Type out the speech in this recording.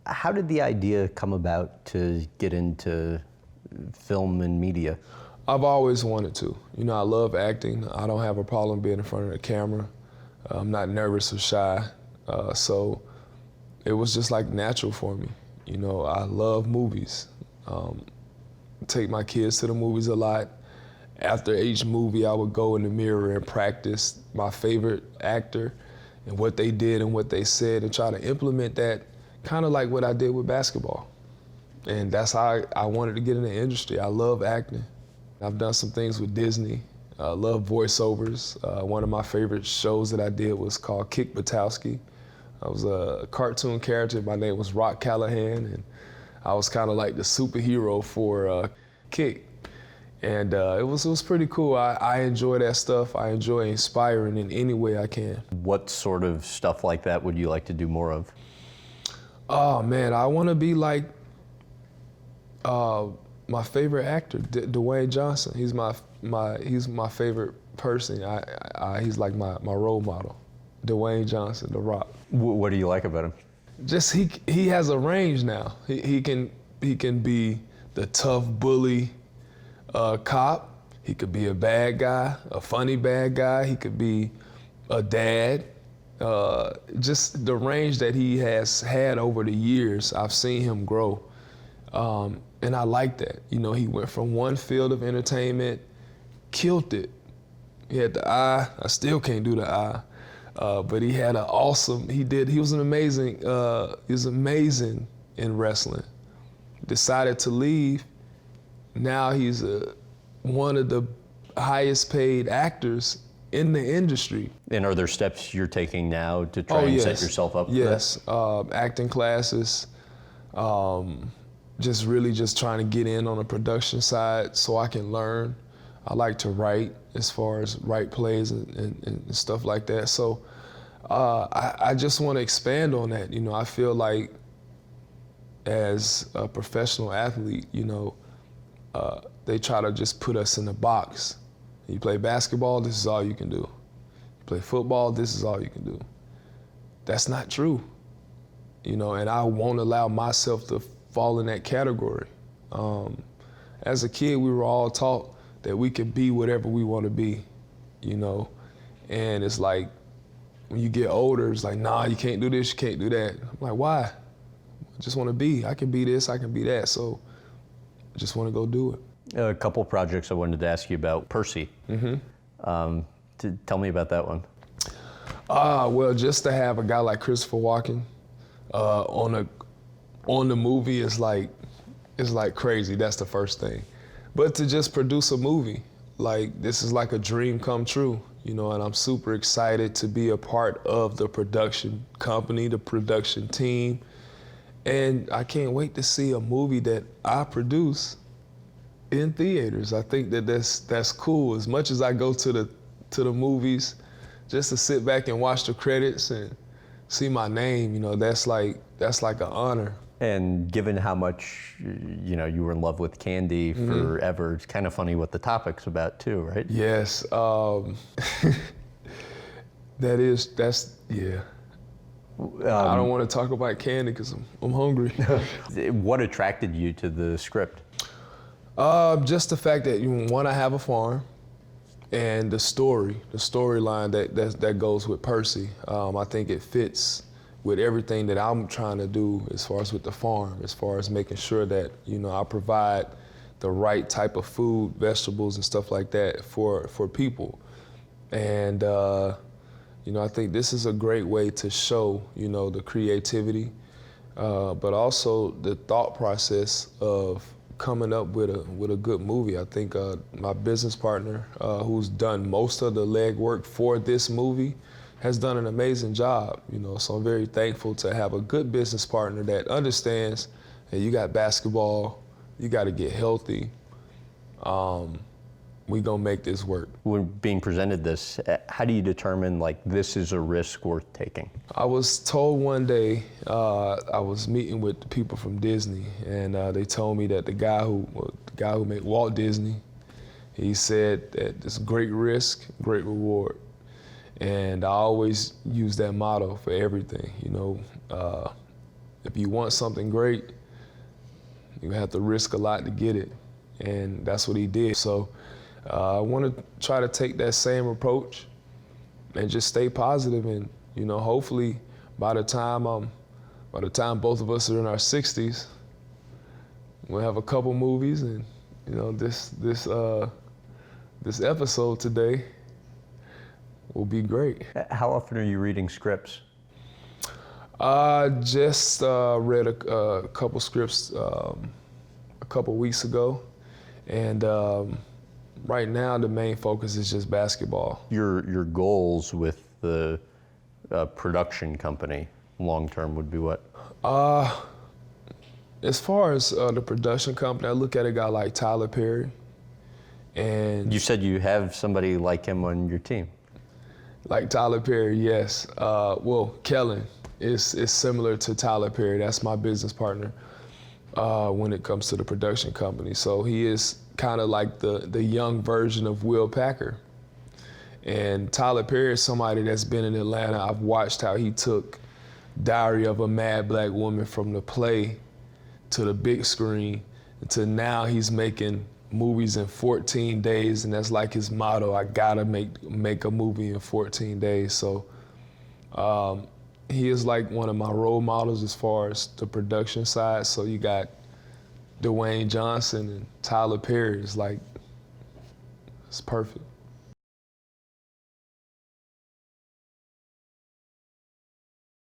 How did the idea come about to get into film and media? I've always wanted to. You know, I love acting. I don't have a problem being in front of the camera. I'm not nervous or shy. So it was just like natural for me. You know, I love movies. Take my kids to the movies a lot. After each movie, I would go in the mirror and practice my favorite actor and what they did and what they said and try to implement that kind of like what I did with basketball. And that's how I wanted to get in the industry. I love acting. I've done some things with Disney. I love voiceovers. One of my favorite shows that I did was called Buttowski. I was a cartoon character. My name was Rock Callahan, and I was kind of like the superhero for Kick. And it was pretty cool. I enjoy that stuff. I enjoy inspiring in any way I can. What sort of stuff like that would you like to do more of? Oh man, I want to be like my favorite actor, Dwayne Johnson. He's my favorite person. He's like my role model. Dwayne Johnson, The Rock. What do you like about him? Just he has a range now. He can be the tough bully cop. He could be a bad guy, a funny bad guy. He could be a dad. Just the range that he has had over the years, I've seen him grow. And I like that. You know, he went from one field of entertainment, killed it. He had the eye. I still can't do the eye. But he had an awesome, he was amazing in wrestling. Decided to leave. Now he's one of the highest paid actors in the industry. And are there steps you're taking now to try and set yourself up for that? Yes, acting classes, just trying to get in on the production side so I can learn. I like to write as far as write plays and stuff like that. So I just want to expand on that. You know, I feel like as a professional athlete, you know, they try to just put us in a box. You play basketball, this is all you can do. You play football, this is all you can do. That's not true. You know, and I won't allow myself to fall in that category. As a kid, we were all taught that we can be whatever we want to be, you know? And it's like, when you get older, it's like, nah, you can't do this, you can't do that. I'm like, why? I just want to be. I can be this, I can be that. So I just want to go do it. A couple projects I wanted to ask you about. Percy. Mm-hmm. Tell me about that one. Well, just to have a guy like Christopher Walken on the movie is like crazy. That's the first thing. But to just produce a movie, like this is like a dream come true, you know, and I'm super excited to be a part of the production company, the production team. And I can't wait to see a movie that I produce in theaters. I think that's cool. As much as I go to the movies, just to sit back and watch the credits and see my name, you know, that's like an honor. And given how much, you know, you were in love with candy forever, it's kind of funny what the topic's about too, right? Yes, yeah. I don't want to talk about candy because I'm hungry. What attracted you to the script? Just the fact that, one, I have a farm, and the storyline that goes with Percy. I think it fits with everything that I'm trying to do as far as with the farm, as far as making sure that, you know, I provide the right type of food, vegetables and stuff like that for people. And, you know, I think this is a great way to show, you know, the creativity, but also the thought process of coming up with a good movie. I think my business partner, who's done most of the legwork for this movie, has done an amazing job, you know, so I'm very thankful to have a good business partner that understands that you got basketball, you got to get healthy. We gonna make this work. When being presented this, how do you determine like this is a risk worth taking? I was told one day, I was meeting with the people from Disney, and they told me that the guy who made Walt Disney, he said that it's great risk, great reward. And I always use that motto for everything, you know. if you want something great, you have to risk a lot to get it. And that's what he did. So I want to try to take that same approach and just stay positive. And, you know, hopefully by the time both of us are in our 60s, we'll have a couple movies. And, you know, this episode today will be great. How often are you reading scripts? I just read a couple scripts a couple weeks ago, and right now the main focus is just basketball. Your goals with the production company long term would be what? As far as the production company, I look at a guy like Tyler Perry, and You said you have somebody like him on your team. like Tyler Perry, yes. Well, Kellen is similar to Tyler Perry. That's my business partner when it comes to the production company. So he is kind of like the young version of Will Packer. And Tyler Perry is somebody that's been in Atlanta. I've watched how he took Diary of a Mad Black Woman from the play to the big screen to now he's making movies in 14 days, and that's like his motto. I gotta make a movie in 14 days. So he is like one of my role models as far as the production side. So you got Dwayne Johnson and Tyler Perry. It's like, it's perfect.